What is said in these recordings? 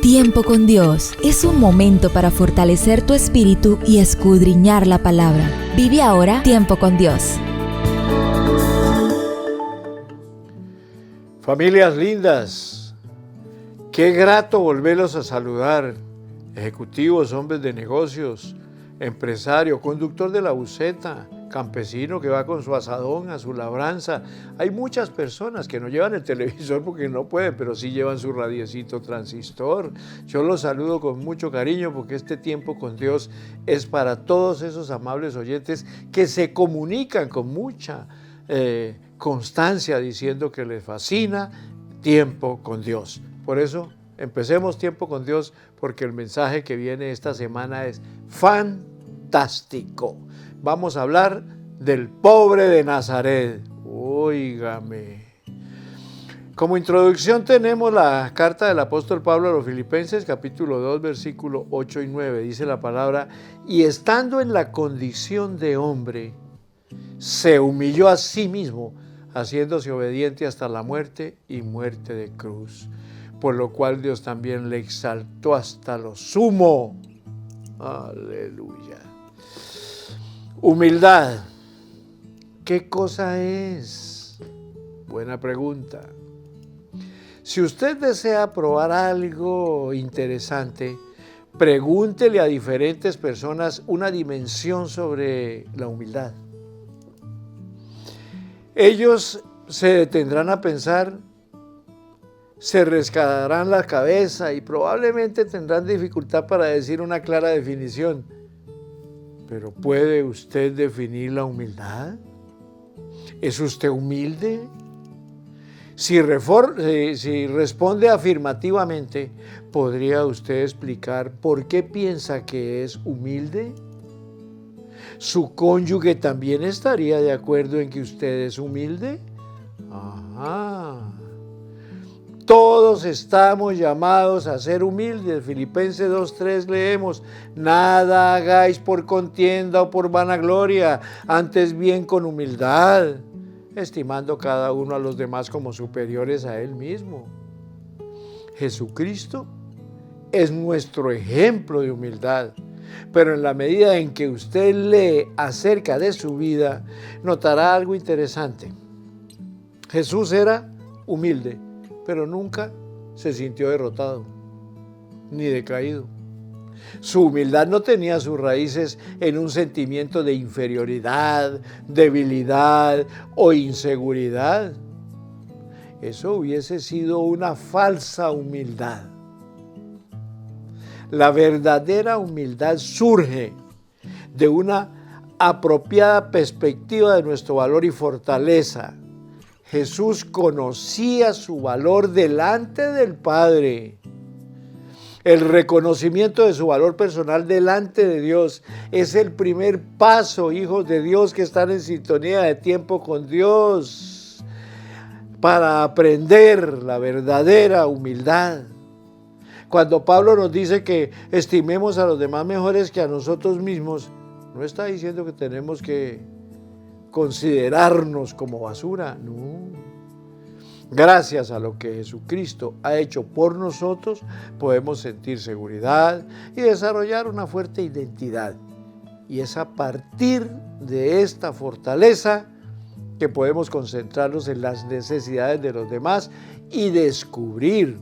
Tiempo con Dios es un momento para fortalecer tu espíritu y escudriñar la palabra. Vive ahora Tiempo con Dios. Familias lindas, qué grato volverlos a saludar. Ejecutivos, hombres de negocios, empresario, conductor de la buseta, campesino que va con su asadón a su labranza. Hay muchas personas que no llevan el televisor porque no pueden, pero sí llevan su radiecito transistor. Yo los saludo con mucho cariño porque este tiempo con Dios es para todos esos amables oyentes que se comunican con mucha constancia diciendo que les fascina Tiempo con Dios. Por eso empecemos Tiempo con Dios, porque el mensaje que viene esta semana es fantástico. Vamos a hablar del pobre de Nazaret. Óigame. Como introducción tenemos la carta del apóstol Pablo a los Filipenses, capítulo 2, versículo 8 y 9. Dice la palabra: y estando en la condición de hombre, se humilló a sí mismo, haciéndose obediente hasta la muerte y muerte de cruz. Por lo cual Dios también le exaltó hasta lo sumo. Aleluya. Humildad. ¿Qué cosa es? Buena pregunta. Si usted desea probar algo interesante, pregúntele a diferentes personas una dimensión sobre la humildad. Ellos se detendrán a pensar, se rascarán la cabeza y probablemente tendrán dificultad para decir una clara definición. Pero ¿puede usted definir la humildad? ¿Es usted humilde? Si responde afirmativamente, ¿podría usted explicar por qué piensa que es humilde? ¿Su cónyuge también estaría de acuerdo en que usted es humilde? Ajá. Todos estamos llamados a ser humildes. Filipenses 2:3 leemos: nada hagáis por contienda o por vanagloria, antes bien con humildad, estimando cada uno a los demás como superiores a él mismo. Jesucristo es nuestro ejemplo de humildad, pero en la medida en que usted lee acerca de su vida, notará algo interesante. Jesús era humilde, pero nunca se sintió derrotado ni decaído. Su humildad no tenía sus raíces en un sentimiento de inferioridad, debilidad o inseguridad. Eso hubiese sido una falsa humildad. La verdadera humildad surge de una apropiada perspectiva de nuestro valor y fortaleza. Jesús conocía su valor delante del Padre. El reconocimiento de su valor personal delante de Dios es el primer paso, hijos de Dios que están en sintonía de Tiempo con Dios, para aprender la verdadera humildad. Cuando Pablo nos dice que estimemos a los demás mejores que a nosotros mismos, no está diciendo que tenemos que considerarnos como basura, no. Gracias a lo que Jesucristo ha hecho por nosotros, podemos sentir seguridad y desarrollar una fuerte identidad. Y es a partir de esta fortaleza que podemos concentrarnos en las necesidades de los demás y descubrir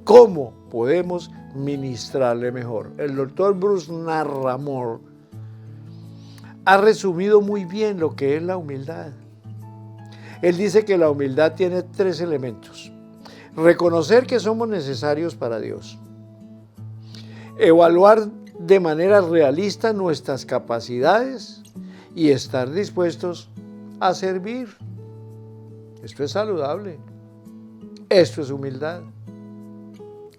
cómo podemos ministrarle mejor. El doctor Bruce Narramore ha resumido muy bien lo que es la humildad. Él dice que la humildad tiene 3 elementos: reconocer que somos necesarios para Dios, evaluar de manera realista nuestras capacidades y estar dispuestos a servir. Esto es saludable. Esto es humildad.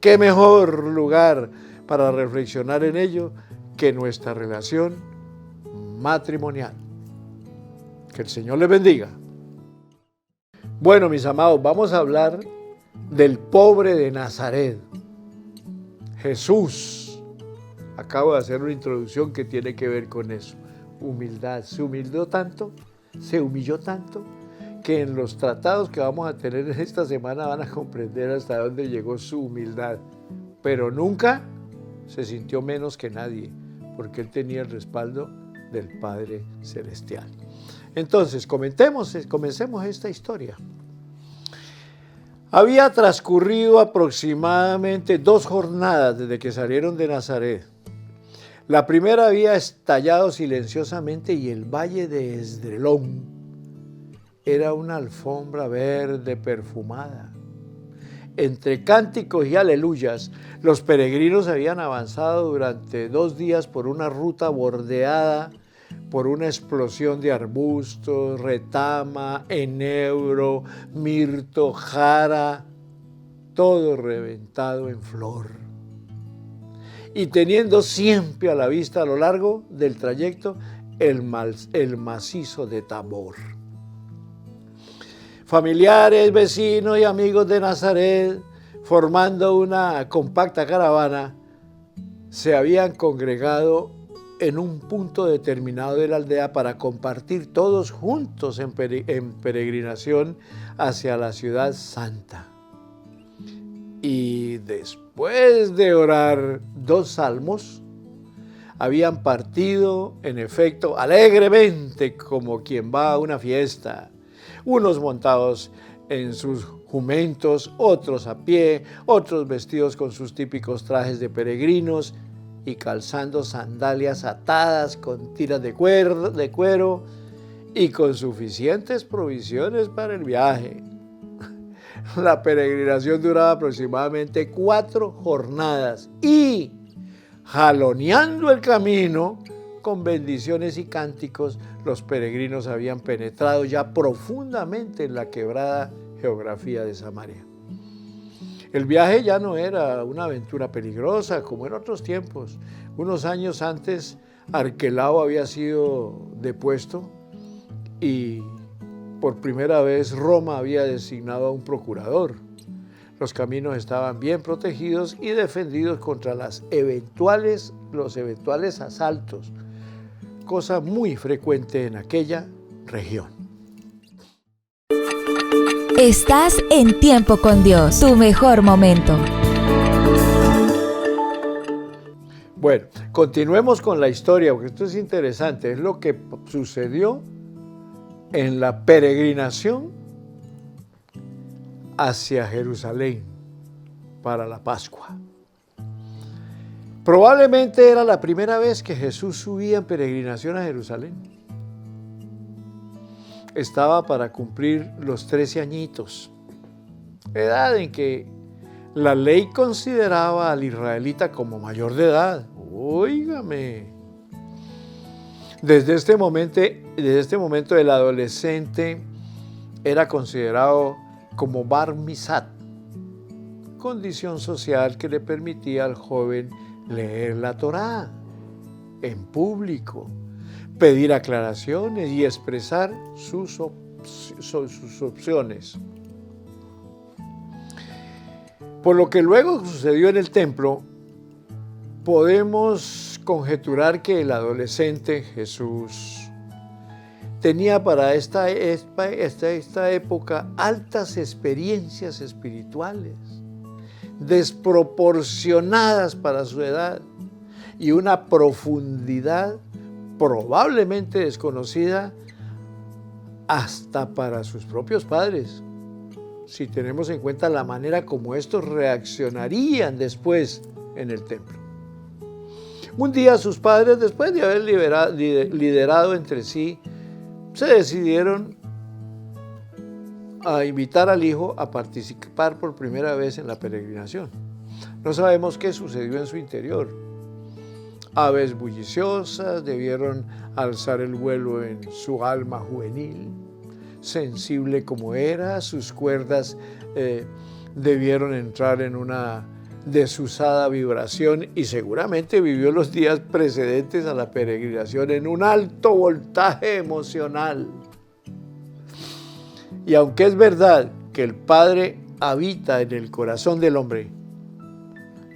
¿Qué mejor lugar para reflexionar en ello que nuestra relación matrimonial? Que el Señor les bendiga. Bueno, mis amados, vamos a hablar del pobre de Nazaret. Jesús. Acabo de hacer una introducción que tiene que ver con eso. Humildad. Se humilló tanto, que en los tratados que vamos a tener esta semana van a comprender hasta dónde llegó su humildad. pero nunca se sintió menos que nadie, porque él tenía el respaldo del Padre Celestial. Entonces, comencemos esta historia. Había transcurrido aproximadamente 2 jornadas desde que salieron de Nazaret. La primera había estallado silenciosamente y el valle de Esdrelón era una alfombra verde perfumada. Entre cánticos y aleluyas, los peregrinos habían avanzado durante 2 días por una ruta bordeada por una explosión de arbustos, retama, enebro, mirto, jara, todo reventado en flor. Y teniendo siempre a la vista a lo largo del trayecto el macizo de Tabor. Familiares, vecinos y amigos de Nazaret, formando una compacta caravana, se habían congregado en un punto determinado de la aldea para compartir todos juntos en peregrinación hacia la ciudad santa. Y después de orar 2 salmos, habían partido, en efecto, alegremente como quien va a una fiesta, unos montados en sus jumentos, otros a pie, otros vestidos con sus típicos trajes de peregrinos, y calzando sandalias atadas con tiras de cuero y con suficientes provisiones para el viaje. La peregrinación duraba aproximadamente 4 jornadas y, jaloneando el camino, con bendiciones y cánticos, los peregrinos habían penetrado ya profundamente en la quebrada geografía de Samaria. El viaje ya no era una aventura peligrosa como en otros tiempos. Unos años antes, Arquelao había sido depuesto y por primera vez Roma había designado a un procurador. Los caminos estaban bien protegidos y defendidos contra los eventuales asaltos, cosa muy frecuente en aquella región. Estás en Tiempo con Dios, tu mejor momento. Bueno, continuemos con la historia, porque esto es interesante. Es lo que sucedió en la peregrinación hacia Jerusalén para la Pascua. Probablemente era la primera vez que Jesús subía en peregrinación a Jerusalén. Estaba para cumplir los 13 añitos, edad en que la ley consideraba al israelita como mayor de edad. Óigame. Desde este momento el adolescente era considerado como bar misat, condición social que le permitía al joven leer la Torá en público, pedir aclaraciones y expresar sus opciones. Por lo que luego sucedió en el templo, podemos conjeturar que el adolescente Jesús tenía para esta época altas experiencias espirituales, desproporcionadas para su edad y una profundidad probablemente desconocida hasta para sus propios padres, si tenemos en cuenta la manera como estos reaccionarían después en el templo. Un día sus padres, después de haber liderado entre sí, se decidieron a invitar al hijo a participar por primera vez en la peregrinación. No sabemos qué sucedió en su interior. Aves bulliciosas debieron alzar el vuelo en su alma juvenil. Sensible como era, sus cuerdas debieron entrar en una desusada vibración y seguramente vivió los días precedentes a la peregrinación en un alto voltaje emocional. Y aunque es verdad que el Padre habita en el corazón del hombre,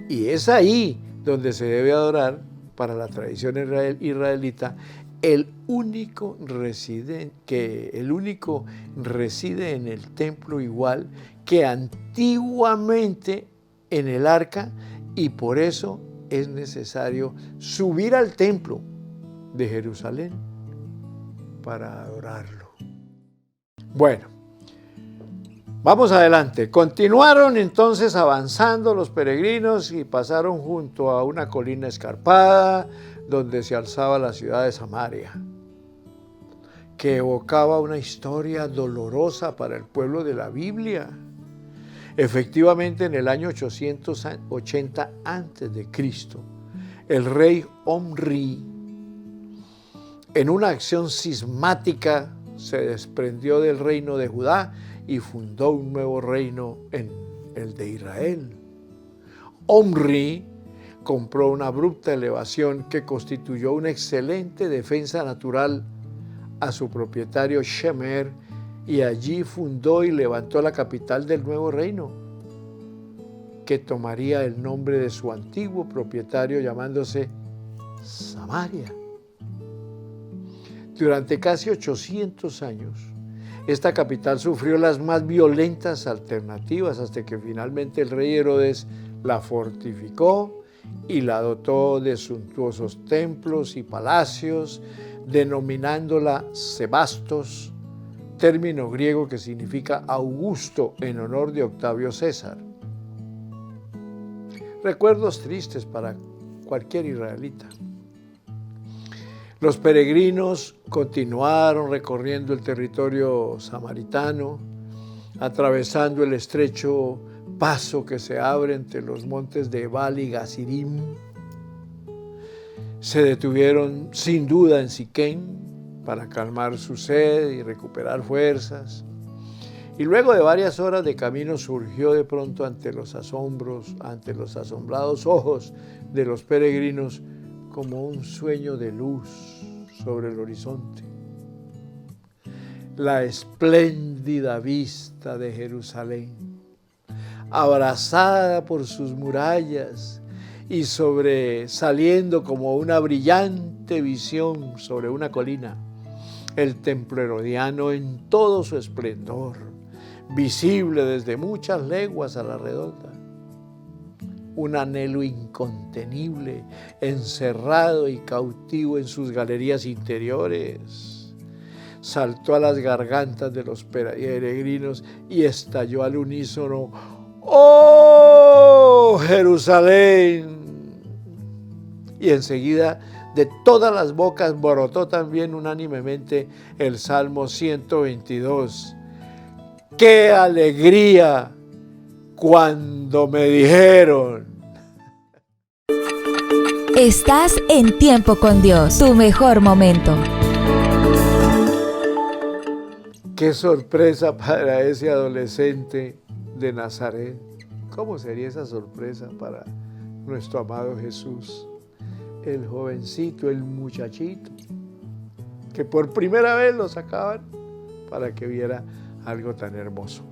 y es ahí donde se debe adorar para la tradición israelita, el único reside en el templo igual que antiguamente en el arca y por eso es necesario subir al templo de Jerusalén para adorarlo. Bueno, vamos adelante. Continuaron entonces avanzando los peregrinos y pasaron junto a una colina escarpada donde se alzaba la ciudad de Samaria, que evocaba una historia dolorosa para el pueblo de la Biblia. Efectivamente, en el año 880 a.C., el rey Omri, en una acción cismática, se desprendió del reino de Judá y fundó un nuevo reino en el de Israel. Omri compró una abrupta elevación que constituyó una excelente defensa natural a su propietario Shemer, y allí fundó y levantó la capital del nuevo reino, que tomaría el nombre de su antiguo propietario, llamándose Samaria. Durante casi 800 años, esta capital sufrió las más violentas alternativas hasta que finalmente el rey Herodes la fortificó y la dotó de suntuosos templos y palacios, denominándola Sebastos, término griego que significa Augusto en honor de Octavio César. Recuerdos tristes para cualquier israelita. Los peregrinos continuaron recorriendo el territorio samaritano, atravesando el estrecho paso que se abre entre los montes de Ebal y Gazirim. Se detuvieron sin duda en Siquén para calmar su sed y recuperar fuerzas. Y luego de varias horas de camino surgió de pronto ante los asombrados ojos de los peregrinos como un sueño de luz sobre el horizonte. La espléndida vista de Jerusalén, abrazada por sus murallas y sobresaliendo como una brillante visión sobre una colina, el templo herodiano en todo su esplendor, visible desde muchas leguas a la redonda. Un anhelo incontenible, encerrado y cautivo en sus galerías interiores, saltó a las gargantas de los peregrinos y estalló al unísono: ¡Oh, Jerusalén! Y enseguida de todas las bocas brotó también unánimemente el Salmo 122. ¡Qué alegría cuando me dijeron! Estás en Tiempo con Dios, tu mejor momento. ¡Qué sorpresa para ese adolescente de Nazaret! ¿Cómo sería esa sorpresa para nuestro amado Jesús? El jovencito, el muchachito, que por primera vez lo sacaban para que viera algo tan hermoso.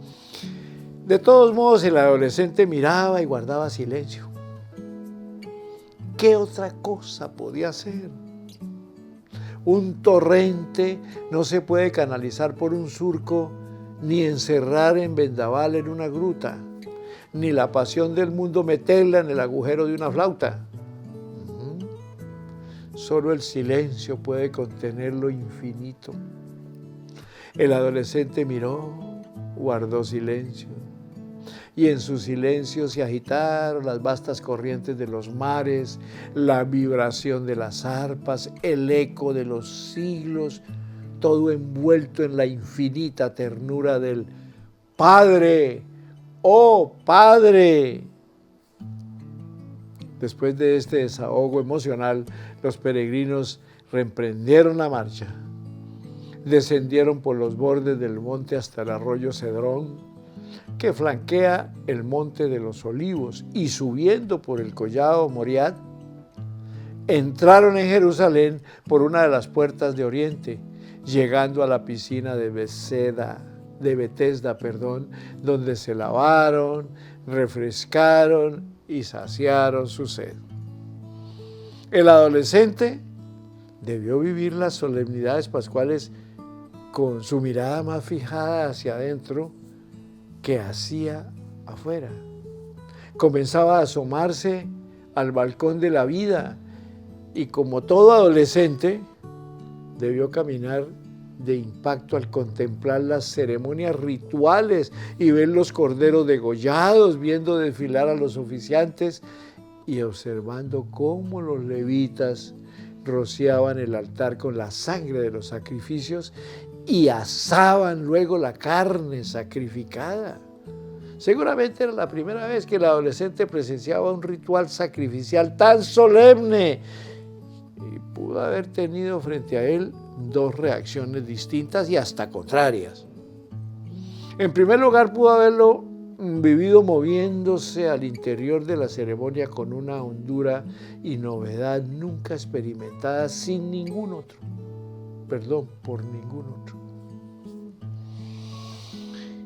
De todos modos, el adolescente miraba y guardaba silencio. ¿Qué otra cosa podía hacer? Un torrente no se puede canalizar por un surco, ni encerrar en vendaval en una gruta, ni la pasión del mundo meterla en el agujero de una flauta. Solo el silencio puede contener lo infinito. El adolescente miró, guardó silencio, y en su silencio se agitaron las vastas corrientes de los mares, la vibración de las arpas, el eco de los siglos, todo envuelto en la infinita ternura del Padre. ¡Oh, Padre! Después de este desahogo emocional, los peregrinos reemprendieron la marcha. Descendieron por los bordes del monte hasta el arroyo Cedrón, que flanquea el monte de los Olivos, y subiendo por el collado Moriad, entraron en Jerusalén por una de las puertas de oriente, llegando a la piscina de Betesda, donde se lavaron, refrescaron y saciaron su sed. El adolescente debió vivir las solemnidades pascuales con su mirada más fijada hacia adentro que hacia afuera. Comenzaba a asomarse al balcón de la vida y como todo adolescente debió caminar de impacto al contemplar las ceremonias rituales y ver los corderos degollados, viendo desfilar a los oficiantes y observando cómo los levitas rociaban el altar con la sangre de los sacrificios y asaban luego la carne sacrificada. Seguramente era la primera vez que el adolescente presenciaba un ritual sacrificial tan solemne y pudo haber tenido frente a él dos reacciones distintas y hasta contrarias. En primer lugar, pudo haberlo vivido moviéndose al interior de la ceremonia con una hondura y novedad nunca experimentada por ningún otro.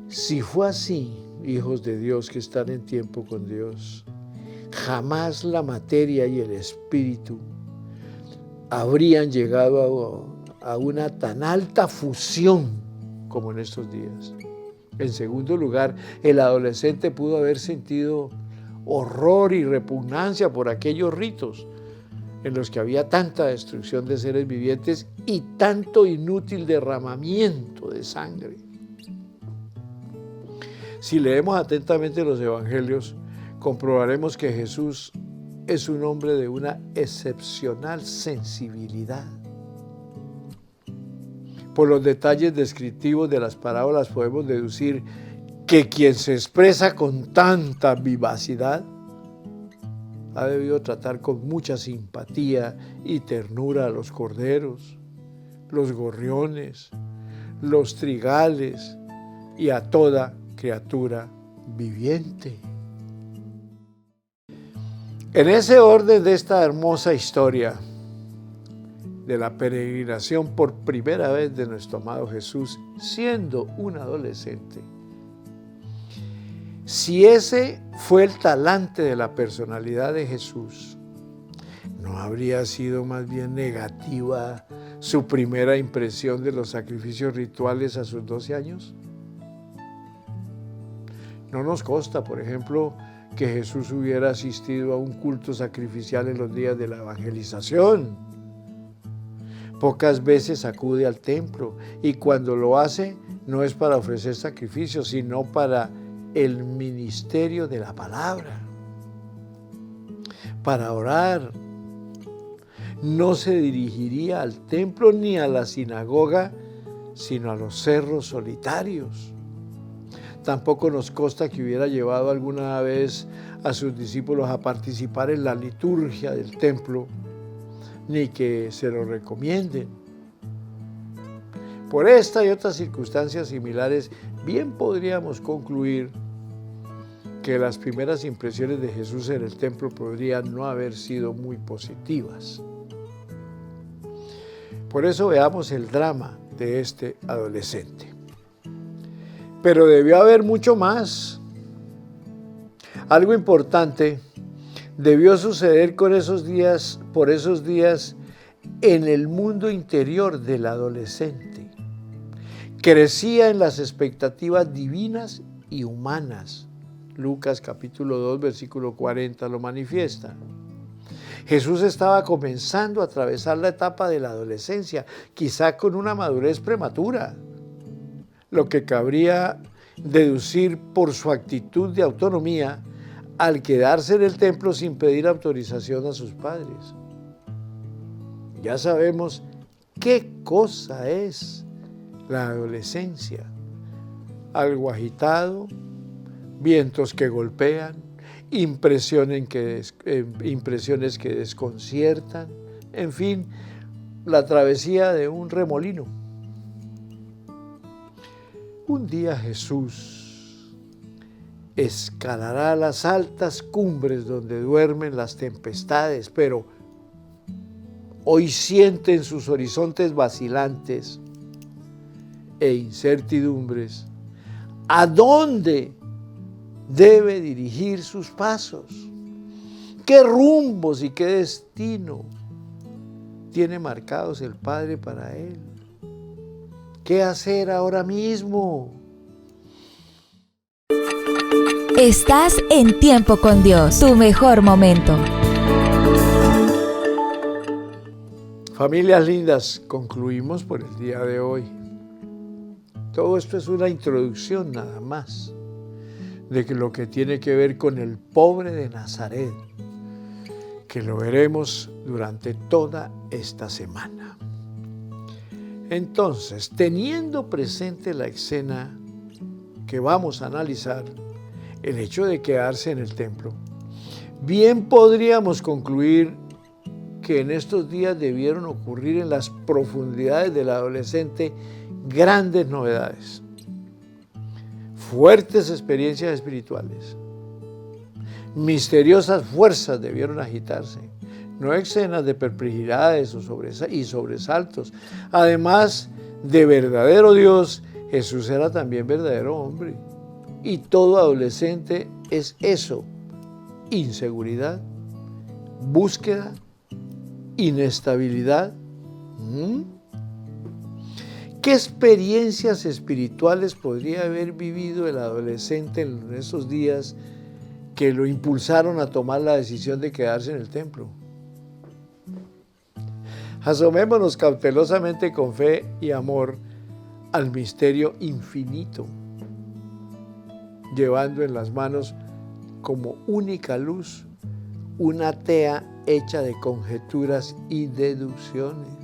Si fue así, hijos de Dios que están en tiempo con Dios, jamás la materia y el espíritu habrían llegado a una tan alta fusión como en estos días. En segundo lugar, el adolescente pudo haber sentido horror y repugnancia por aquellos ritos en los que había tanta destrucción de seres vivientes y tanto inútil derramamiento de sangre. Si leemos atentamente los evangelios, comprobaremos que Jesús es un hombre de una excepcional sensibilidad. Por los detalles descriptivos de las parábolas podemos deducir que quien se expresa con tanta vivacidad ha debido tratar con mucha simpatía y ternura a los corderos, los gorriones, los trigales y a toda criatura viviente. En ese orden de esta hermosa historia de la peregrinación por primera vez de nuestro amado Jesús, siendo un adolescente, si ese fue el talante de la personalidad de Jesús, ¿no habría sido más bien negativa su primera impresión de los sacrificios rituales a sus 12 años? No nos consta, por ejemplo, que Jesús hubiera asistido a un culto sacrificial en los días de la evangelización. Pocas veces acude al templo y cuando lo hace no es para ofrecer sacrificios, sino para el ministerio de la palabra, para orar. No se dirigiría al templo ni a la sinagoga, sino a los cerros solitarios. Tampoco nos consta que hubiera llevado alguna vez a sus discípulos a participar en la liturgia del templo, ni que se lo recomienden. Por esta y otras circunstancias similares, bien podríamos concluir que las primeras impresiones de Jesús en el templo podrían no haber sido muy positivas. Por eso veamos el drama de este adolescente. Pero debió haber mucho más. Algo importante debió suceder por esos días en el mundo interior del adolescente. Crecía en las expectativas divinas y humanas. Lucas capítulo 2, versículo 40 lo manifiesta. Jesús estaba comenzando a atravesar la etapa de la adolescencia, quizá con una madurez prematura, lo que cabría deducir por su actitud de autonomía al quedarse en el templo sin pedir autorización a sus padres. Ya sabemos qué cosa es la adolescencia. Algo agitado, vientos que golpean, impresiones que desconciertan, en fin, la travesía de un remolino. Un día Jesús escalará las altas cumbres donde duermen las tempestades, pero hoy siente en sus horizontes vacilantes e incertidumbres a dónde debe dirigir sus pasos, qué rumbos y qué destino tiene marcados el Padre para él. ¿Qué hacer ahora mismo? Estás en Tiempo con Dios, tu mejor momento. Familias lindas, concluimos por el día de hoy. Todo esto es una introducción nada más de lo que tiene que ver con el pobre de Nazaret, que lo veremos durante toda esta semana. Entonces, teniendo presente la escena que vamos a analizar, el hecho de quedarse en el templo, bien podríamos concluir que en estos días debieron ocurrir en las profundidades del adolescente grandes novedades, fuertes experiencias espirituales, misteriosas fuerzas debieron agitarse, no escenas de perplejidades y sobresaltos. Además de verdadero Dios, Jesús era también verdadero hombre. Y todo adolescente es eso: inseguridad, búsqueda, inestabilidad. ¿Qué experiencias espirituales podría haber vivido el adolescente en esos días que lo impulsaron a tomar la decisión de quedarse en el templo? Asomémonos cautelosamente con fe y amor al misterio infinito, llevando en las manos como única luz una tea hecha de conjeturas y deducciones.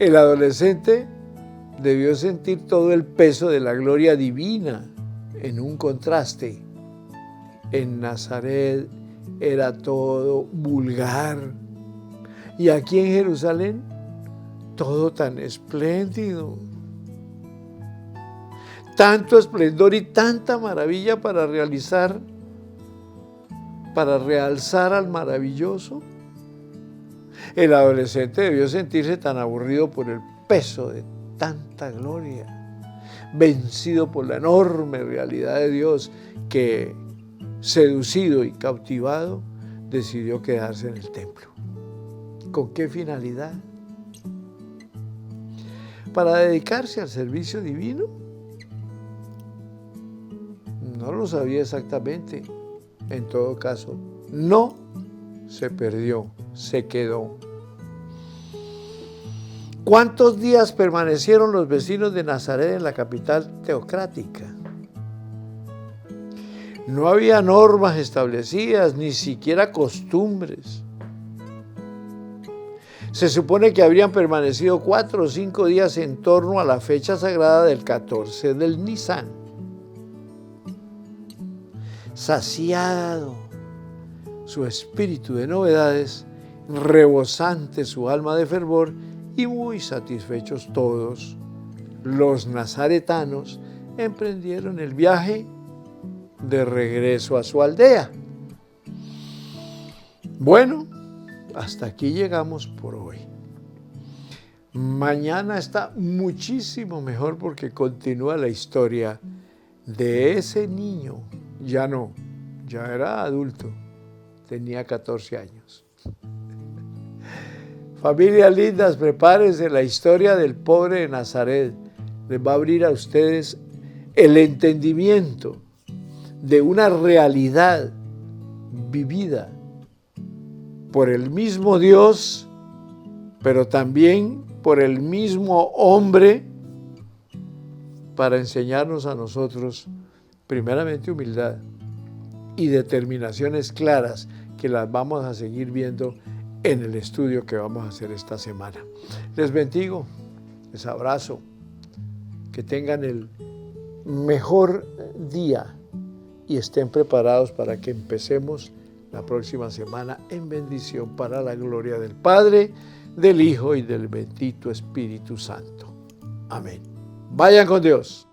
El adolescente debió sentir todo el peso de la gloria divina en un contraste. En Nazaret era todo vulgar, y aquí en Jerusalén todo tan espléndido. Tanto esplendor y tanta maravilla para realzar al maravilloso. El adolescente debió sentirse tan aburrido por el peso de tanta gloria, vencido por la enorme realidad de Dios, que, seducido y cautivado, decidió quedarse en el templo. ¿Con qué finalidad? ¿Para dedicarse al servicio divino? No lo sabía exactamente. En todo caso, no se perdió, se quedó. ¿Cuántos días permanecieron los vecinos de Nazaret en la capital teocrática? No había normas establecidas, ni siquiera costumbres. Se supone que habrían permanecido 4 o 5 días en torno a la fecha sagrada del 14 del Nisan. Saciado su espíritu de novedades, rebosante su alma de fervor y muy satisfechos todos, los nazaretanos emprendieron el viaje de regreso a su aldea. Bueno, hasta aquí llegamos por hoy. Mañana está muchísimo mejor porque continúa la historia de ese niño. Ya era adulto, tenía 14 años. Familias lindas, prepárense, la historia del pobre de Nazaret les va a abrir a ustedes el entendimiento de una realidad vivida por el mismo Dios, pero también por el mismo hombre, para enseñarnos a nosotros primeramente humildad y determinaciones claras, que las vamos a seguir viendo en el estudio que vamos a hacer esta semana. Les bendigo, les abrazo, que tengan el mejor día y estén preparados para que empecemos la próxima semana en bendición, para la gloria del Padre, del Hijo y del bendito Espíritu Santo. Amén. Vayan con Dios.